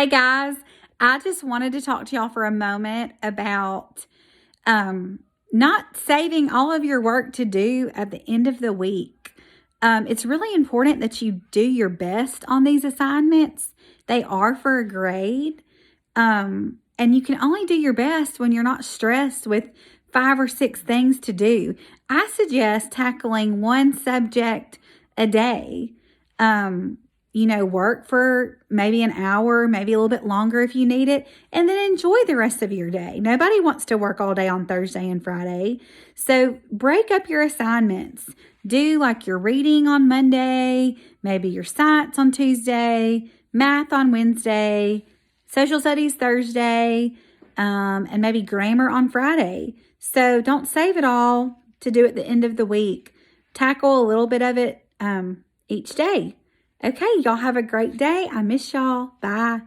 Hey guys, I just wanted to talk to y'all for a moment about not saving all of your work to do at the end of the week. It's really important that you do your best on these assignments. They are for a grade. And you can only do your best when you're not stressed with 5 or 6 things to do. I suggest tackling one subject a day. Work for maybe an hour, maybe a little bit longer if you need it, and then enjoy the rest of your day. Nobody wants to work all day on Thursday and Friday. So break up your assignments. Do like your reading on Monday, maybe your science on Tuesday, math on Wednesday, social studies Thursday, and maybe grammar on Friday. So don't save it all to do at the end of the week. Tackle a little bit of it each day. Okay, y'all have a great day. I miss y'all. Bye.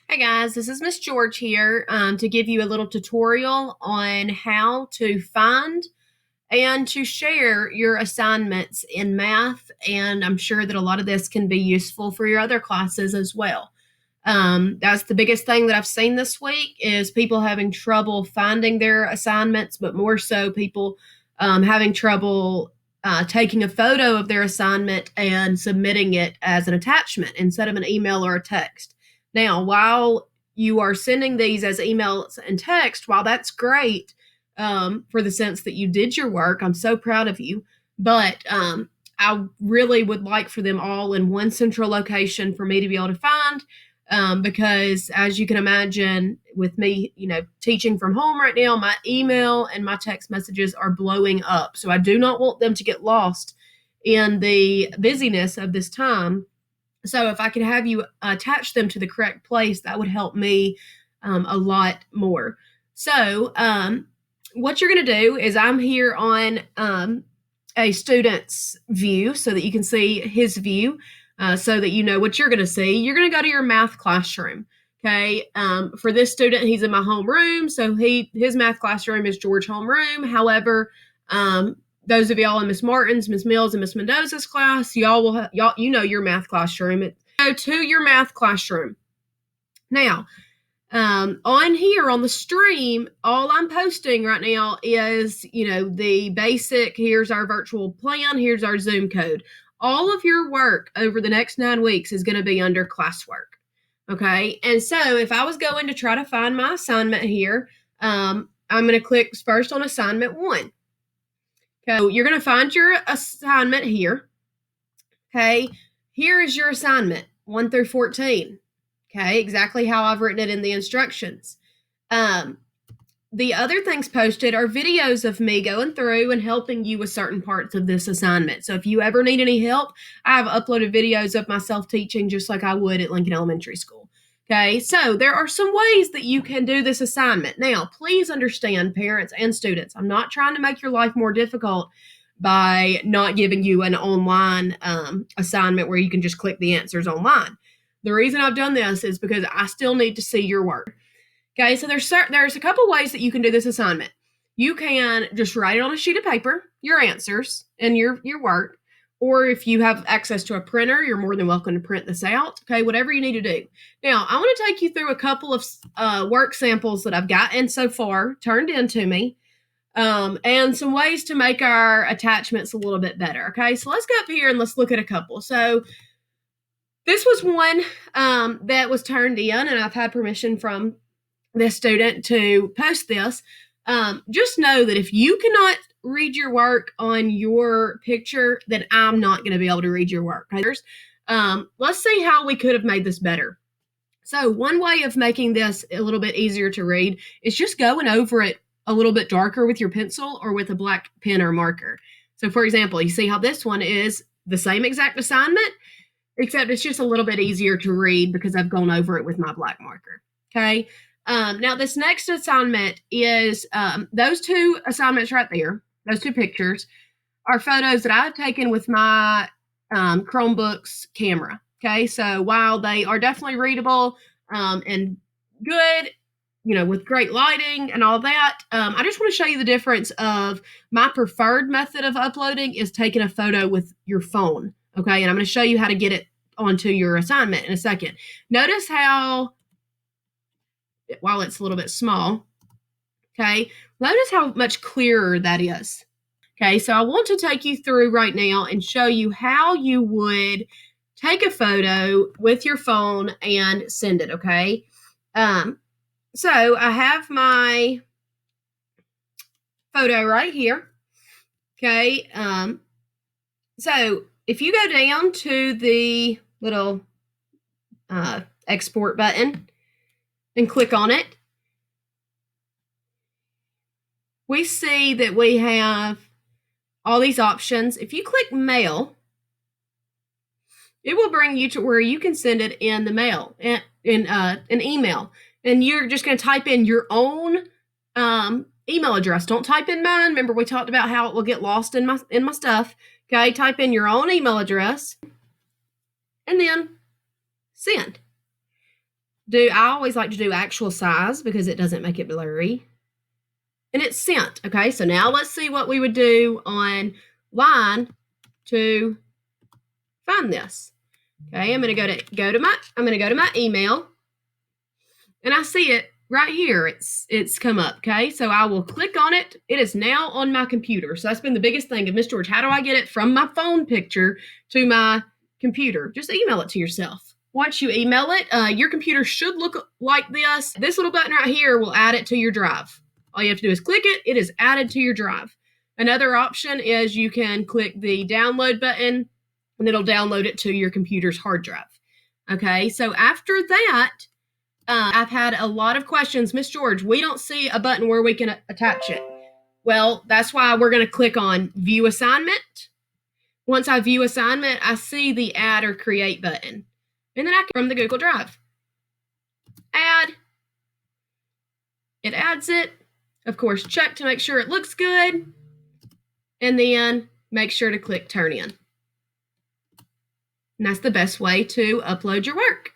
Hey guys, this is Miss George here to give you a little tutorial on how to find and to share your assignments in math, and I'm sure that a lot of this can be useful for your other classes as well. That's the biggest thing that I've seen this week is people having trouble finding their assignments, but more so people having trouble taking a photo of their assignment and submitting it as an attachment instead of an email or a text. Now, while you are sending these as emails and text, while that's great for the sense that you did your work, I'm so proud of you, but I really would like for them all in one central location for me to be able to find. Because as you can imagine, with me, teaching from home right now, my email and my text messages are blowing up. So I do not want them to get lost in the busyness of this time. So if I could have you attach them to the correct place, that would help me a lot more. So what you're going to do is I'm here on a student's view so that you can see his view. So that you know what you're going to see. You're going to go to your math classroom. Okay. For this student, he's in my homeroom. So his math classroom is George homeroom. However, those of y'all in Miss Martin's, Miss Mills, and Miss Mendoza's class, y'all will your math classroom. Go to your math classroom. Now, on here on the stream, all I'm posting right now is, the basic, here's our virtual plan, here's our Zoom code. All of your work over the next 9 weeks is going to be under classwork. Okay. And so if I was going to try to find my assignment here, I'm going to click first on assignment 1. Okay. So you're going to find your assignment here. Okay. Here is your assignment 1 through 14. Okay. Exactly how I've written it in the instructions. The other things posted are videos of me going through and helping you with certain parts of this assignment. So if you ever need any help, I have uploaded videos of myself teaching just like I would at Lincoln Elementary School. Okay, so there are some ways that you can do this assignment. Now, please understand, parents and students, I'm not trying to make your life more difficult by not giving you an online assignment where you can just click the answers online. The reason I've done this is because I still need to see your work. Okay, so there's a couple ways that you can do this assignment. You can just write it on a sheet of paper, your answers and your work, or if you have access to a printer, you're more than welcome to print this out. Okay, whatever you need to do. Now, I want to take you through a couple of work samples that I've gotten so far turned into me, and some ways to make our attachments a little bit better. Okay, so let's go up here and let's look at a couple. So this was one that was turned in, and I've had permission from this student to post this. Just know that if you cannot read your work on your picture, then I'm not going to be able to read your work. Let's see how we could have made this better. So one way of making this a little bit easier to read is just going over it a little bit darker with your pencil or with a black pen or marker. So for example, you see how this one is the same exact assignment, except it's just a little bit easier to read because I've gone over it with my black marker. Okay. Now, this next assignment is those 2 assignments right there. Those 2 pictures are photos that I've taken with my Chromebook's camera. Okay, so while they are definitely readable and good, with great lighting and all that, I just want to show you the difference of my preferred method of uploading is taking a photo with your phone. Okay, and I'm going to show you how to get it onto your assignment in a second. Notice how, while it's a little bit small, okay, notice how much clearer that is. Okay, so I want to take you through right now and show you how you would take a photo with your phone and send it, okay? So I have my photo right here, okay? So if you go down to the little export button and click on it, we see that we have all these options. If you click mail, it will bring you to where you can send it in the mail, in an email. And you're just going to type in your own email address. Don't type in mine. Remember, we talked about how it will get lost in my stuff. Okay, type in your own email address and then send. I always like to do actual size because it doesn't make it blurry. And it's sent. Okay, so now let's see what we would do online to find this. Okay, I'm going to go to my email, and I see it right here. It's come up. Okay, so I will click on it. It is now on my computer. So that's been the biggest thing of Miss George. How do I get it from my phone picture to my computer? Just email it to yourself. Once you email it, your computer should look like this. This little button right here will add it to your drive. All you have to do is click it. It is added to your drive. Another option is you can click the download button, and it'll download it to your computer's hard drive. Okay, so after that, I've had a lot of questions. Miss George, we don't see a button where we can attach it. Well, that's why we're going to click on View Assignment. Once I view assignment, I see the Add or Create button. And then I can, from the Google Drive, add. It adds it. Of course, check to make sure it looks good. And then make sure to click Turn In. And that's the best way to upload your work.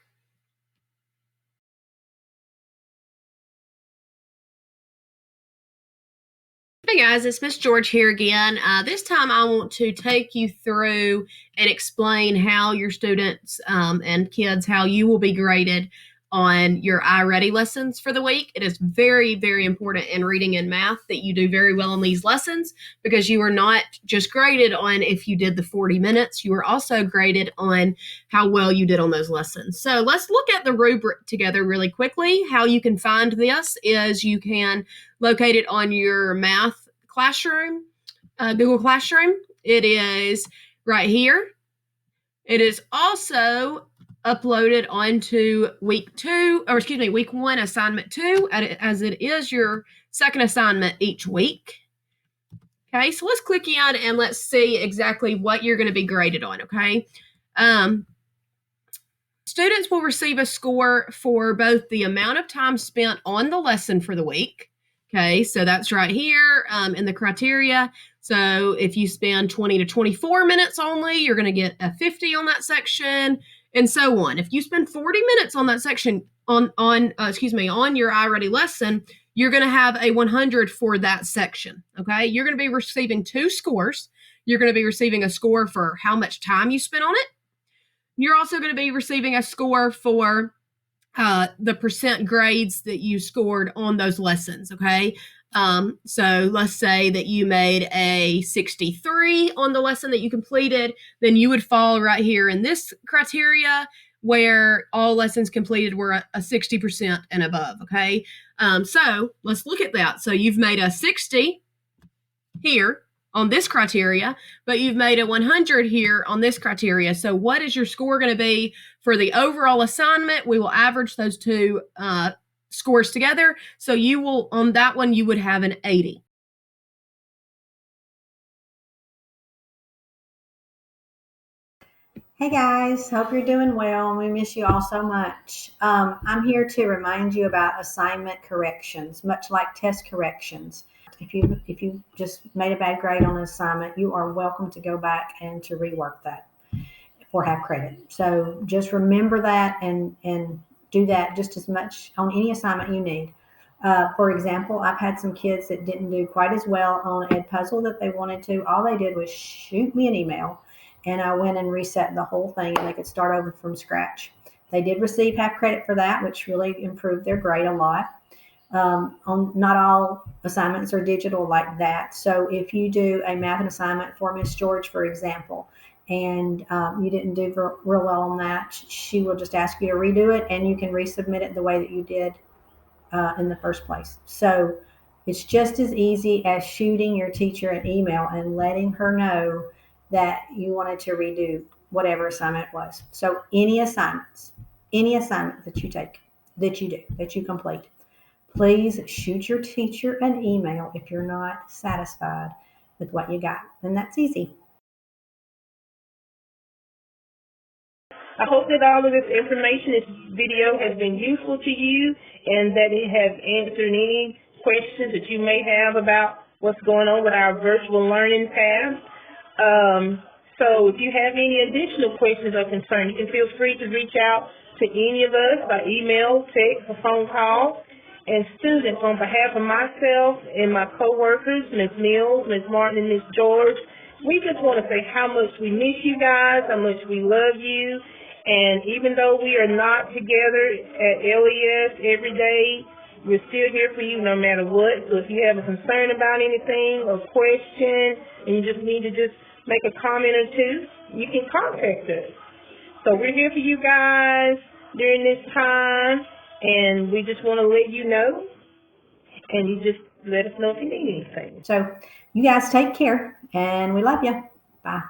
Hey guys, it's Miss George here again. This time I want to take you through and explain how your students and kids, how you will be graded on your iReady lessons for the week. It is very, very important in reading and math that you do very well on these lessons, because you are not just graded on if you did the 40 minutes, you are also graded on how well you did on those lessons. So let's look at the rubric together really quickly. How you can find this is you can locate it on your math classroom, Google Classroom. It is right here. It is also uploaded onto week 1, assignment 2, as it is your second assignment each week. Okay, so let's click in and let's see exactly what you're going to be graded on, okay? Students will receive a score for both the amount of time spent on the lesson for the week. Okay, so that's right here in the criteria. So if you spend 20 to 24 minutes only, you're going to get a 50 on that section, and so on. If you spend 40 minutes on that section on your iReady lesson, you're going to have a 100 for that section. Okay, you're going to be receiving 2 scores. You're going to be receiving a score for how much time you spent on it. You're also going to be receiving a score for the percent grades that you scored on those lessons, okay? So let's say that you made a 63 on the lesson that you completed, then you would fall right here in this criteria where all lessons completed were a 60% and above, okay? So let's look at that. So you've made a 60 here on this criteria, but you've made a 100 here on this criteria. So what is your score going to be for the overall assignment? We will average those 2 scores together. So you will, on that one, you would have an 80. Hey guys, hope you're doing well. We miss you all so much. I'm here to remind you about assignment corrections, much like test corrections. If you just made a bad grade on an assignment, you are welcome to go back and to rework that for half credit. So just remember that and do that just as much on any assignment you need. For example, I've had some kids that didn't do quite as well on Edpuzzle that they wanted to. All they did was shoot me an email and I went and reset the whole thing, and they could start over from scratch. They did receive half credit for that, which really improved their grade a lot. Not all assignments are digital like that. So if you do a math assignment for Miss George, for example, and you didn't do real well on that, she will just ask you to redo it, and you can resubmit it the way that you did in the first place. So it's just as easy as shooting your teacher an email and letting her know that you wanted to redo whatever assignment it was. So any assignment that you take, that you complete, please shoot your teacher an email if you're not satisfied with what you got. And that's easy. I hope that all of this information, this video, has been useful to you and that it has answered any questions that you may have about what's going on with our virtual learning path. So if you have any additional questions or concerns, you can feel free to reach out to any of us by email, text, or phone call. And students, on behalf of myself and my coworkers, Ms. Mills, Ms. Martin, and Ms. George, we just want to say how much we miss you guys, how much we love you. And even though we are not together at LES every day, we're still here for you no matter what. So if you have a concern about anything or question, and you just need to just make a comment or two, you can contact us. So we're here for you guys during this time, and we just want to let you know, and you just let us know if you need anything. So you guys take care, and we love you. Bye.